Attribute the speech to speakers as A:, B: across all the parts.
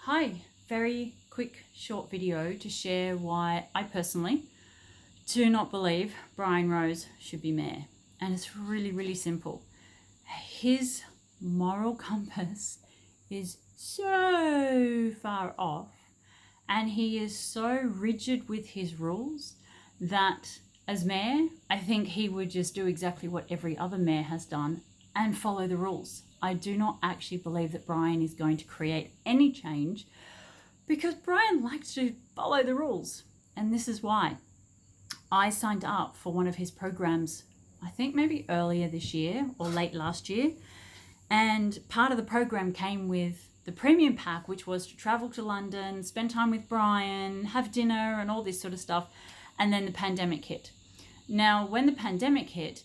A: Hi, very quick short video to share why I personally do not believe Brian Rose should be mayor. And it's really, really simple. His moral compass is so far off and he is so rigid with his rules that as mayor, I think he would just do exactly what every other mayor has done and follow the rules. I do not actually believe that Brian is going to create any change because Brian likes to follow the rules. And this is why I signed up for one of his programs, I think maybe earlier this year or late last year. And part of the program came with the premium pack, which was to travel to London, spend time with Brian, have dinner and all this sort of stuff. And then the pandemic hit. Now, when the pandemic hit,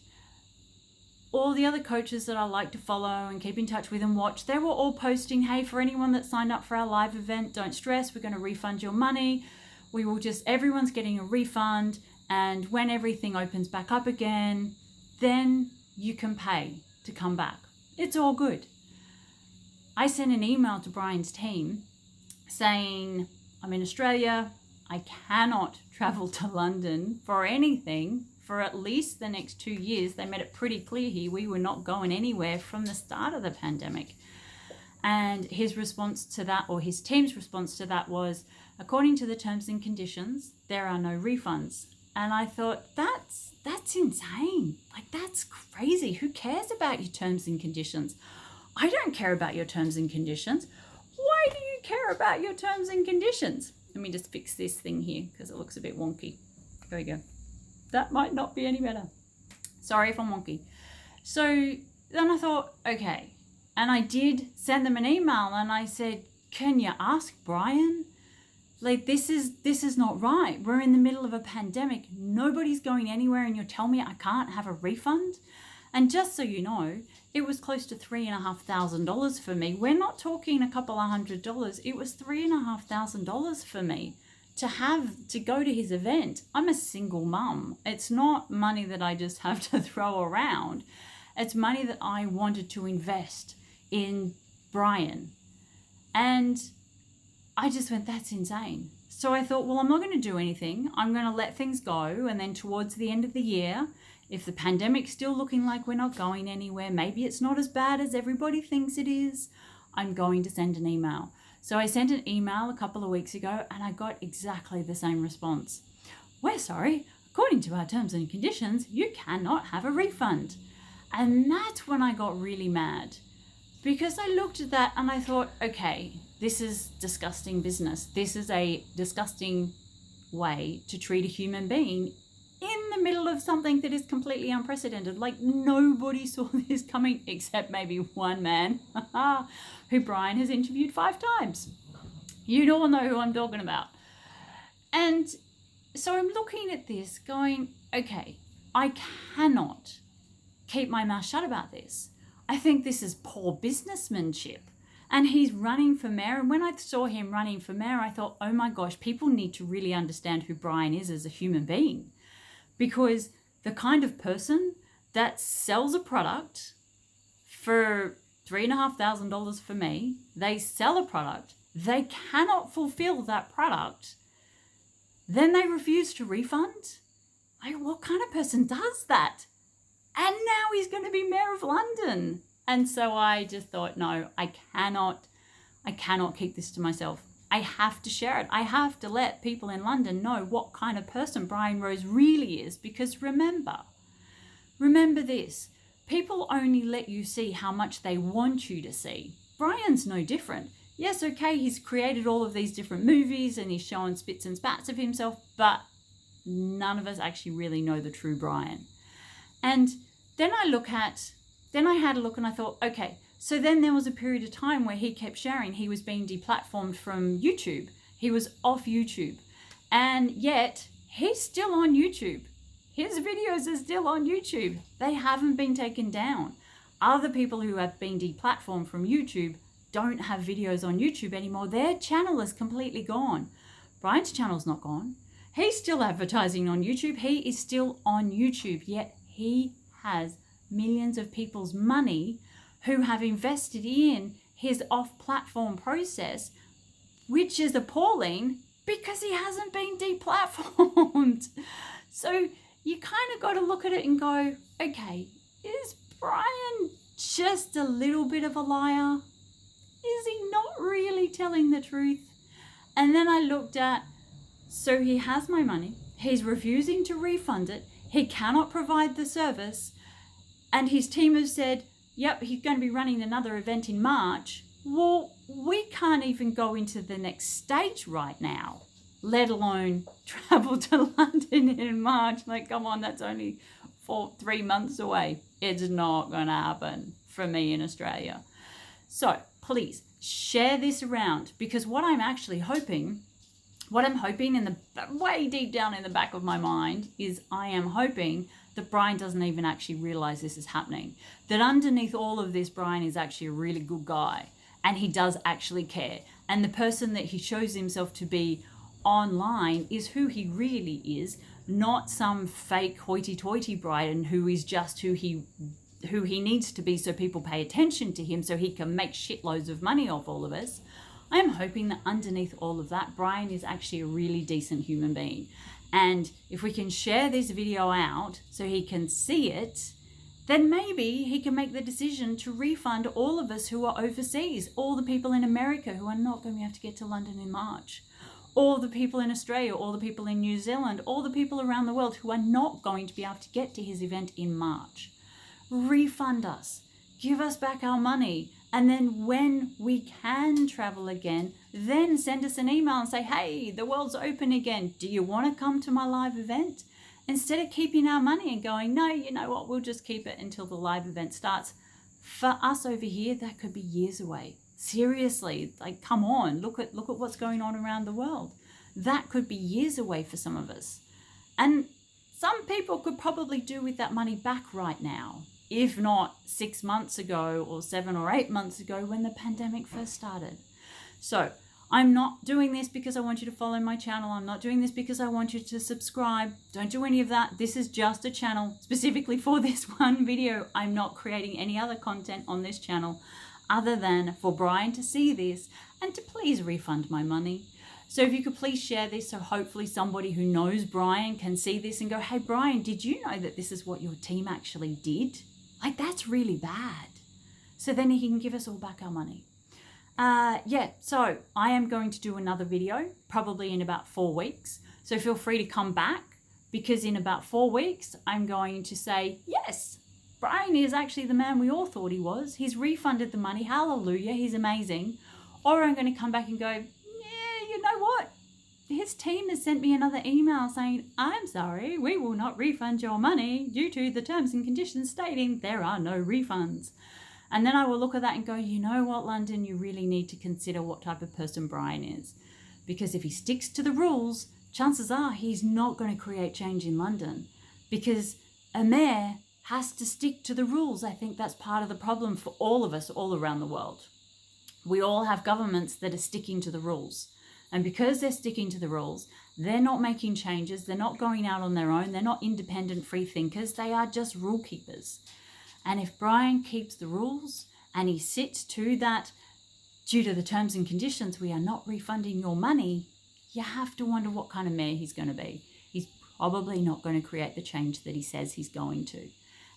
A: all the other coaches that I like to follow and keep in touch with and watch, they were all posting, hey, for anyone that signed up for our live event, don't stress, we're going to refund your money. Everyone's getting a refund. And when everything opens back up again, then you can pay to come back. It's all good. I sent an email to Brian's team saying, I'm in Australia. I cannot travel to London for anything for at least the next 2 years. They made it pretty clear here we were not going anywhere from the start of the pandemic. And his response to that, or his team's response to that, was, according to the terms and conditions, there are no refunds. And I thought, that's insane. Like, that's crazy. Who cares about your terms and conditions? I don't care about your terms and conditions. Why do you care about your terms and conditions? Let me just fix this thing here because it looks a bit wonky. There we go. That might not be any better. Sorry if I'm wonky. So then I thought, okay. And I did send them an email and I said, can you ask Brian? Like, this is not right. We're in the middle of a pandemic. Nobody's going anywhere and you're telling me I can't have a refund? And just so you know, it was close to $3,500 for me. We're not talking a couple of $100. It was $3,500 for me to go to his event. I'm a single mum. It's not money that I just have to throw around. It's money that I wanted to invest in Brian. And I just went, that's insane. So I thought, well, I'm not going to do anything. I'm going to let things go. And then towards the end of the year, if the pandemic's still looking like we're not going anywhere, maybe it's not as bad as everybody thinks it is, I'm going to send an email. So I sent an email a couple of weeks ago and I got exactly the same response. We're sorry, according to our terms and conditions, you cannot have a refund. And that's when I got really mad because I looked at that and I thought, okay, this is disgusting business. This is a disgusting way to treat a human being in the middle of something that is completely unprecedented. Like, nobody saw this coming except maybe one man who Brian has interviewed 5 times. You all know who I'm talking about. And so I'm looking at this going, okay, I cannot keep my mouth shut about this. I think this is poor businessmanship. And he's running for mayor. And when I saw him running for mayor, I thought, oh my gosh, people need to really understand who Brian is as a human being. Because the kind of person that sells a product for $3,500 for me, they sell a product, they cannot fulfill that product, then they refuse to refund? Like, what kind of person does that? And now he's going to be mayor of London. And so I just thought, no, I cannot keep this to myself. I have to share it. I have to let people in London know what kind of person Brian Rose really is. Because remember this, people only let you see how much they want you to see. Brian's no different. Yes, okay, he's created all of these different movies and he's showing spits and spats of himself, but none of us actually really know the true Brian. And then I had a look and I thought, okay, so then there was a period of time where he kept sharing he was being deplatformed from YouTube. He was off YouTube. And yet he's still on YouTube. His videos are still on YouTube. They haven't been taken down. Other people who have been deplatformed from YouTube don't have videos on YouTube anymore. Their channel is completely gone. Brian's channel's not gone. He's still advertising on YouTube. He is still on YouTube, yet he has millions of people's money who have invested in his off-platform process which is appalling because he hasn't been deplatformed. So you kind of got to look at it and go, okay, is Brian just a little bit of a liar? Is he not really telling the truth? And then I looked at, so he has my money, he's refusing to refund it, he cannot provide the service, and his team has said, yep, he's going to be running another event in March. Well, we can't even go into the next stage right now, let alone travel to London in March. Like, come on, that's only 3 months away. It's not going to happen for me in Australia. So please share this around, because what I'm hoping in the way deep down in the back of my mind is I am hoping that Brian doesn't even actually realize this is happening. That underneath all of this, Brian is actually a really good guy and he does actually care. And the person that he shows himself to be online is who he really is, not some fake hoity-toity Brian who is just who he needs to be so people pay attention to him so he can make shitloads of money off all of us. I am hoping that underneath all of that, Brian is actually a really decent human being. And if we can share this video out so he can see it, then maybe he can make the decision to refund all of us who are overseas, all the people in America who are not going to have to get to London in March, all the people in Australia, all the people in New Zealand, all the people around the world who are not going to be able to get to his event in March. Refund us, give us back our money, and then when we can travel again, then send us an email and say, hey, the world's open again. Do you want to come to my live event? Instead of keeping our money and going, no, you know what, we'll just keep it until the live event starts. For us over here, that could be years away. Seriously, like, come on, look at what's going on around the world. That could be years away for some of us. And some people could probably do with that money back right now, if not 6 months ago or 7 or 8 months ago when the pandemic first started. So I'm not doing this because I want you to follow my channel. I'm not doing this because I want you to subscribe. Don't do any of that. This is just a channel specifically for this one video. I'm not creating any other content on this channel other than for Brian to see this and to please refund my money. So if you could please share this so hopefully somebody who knows Brian can see this and go, hey, Brian, did you know that this is what your team actually did? Like, that's really bad. So then he can give us all back our money. So I am going to do another video probably in about 4 weeks. So feel free to come back, because in about 4 weeks, I'm going to say, yes, Brian is actually the man we all thought he was. He's refunded the money. Hallelujah. He's amazing. Or I'm going to come back and go, yeah, you know what? His team has sent me another email saying, I'm sorry, we will not refund your money due to the terms and conditions stating there are no refunds. And then I will look at that and go, you know what, London, you really need to consider what type of person Brian is. Because if he sticks to the rules, chances are he's not going to create change in London. Because a mayor has to stick to the rules. I think that's part of the problem for all of us all around the world. We all have governments that are sticking to the rules. And because they're sticking to the rules, they're not making changes. They're not going out on their own. They're not independent free thinkers. They are just rule keepers. And if Brian keeps the rules and he sits to that, due to the terms and conditions, we are not refunding your money, you have to wonder what kind of mayor he's going to be. He's probably not going to create the change that he says he's going to.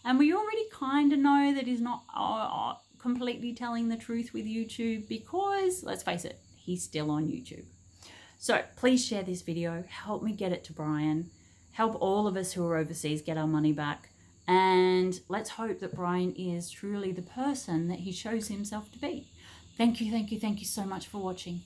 A: And we already kind of know that he's not completely telling the truth with YouTube, because, let's face it, he's still on YouTube. So please share this video, help me get it to Brian, help all of us who are overseas get our money back, and let's hope that Brian is truly the person that he shows himself to be. Thank you so much for watching.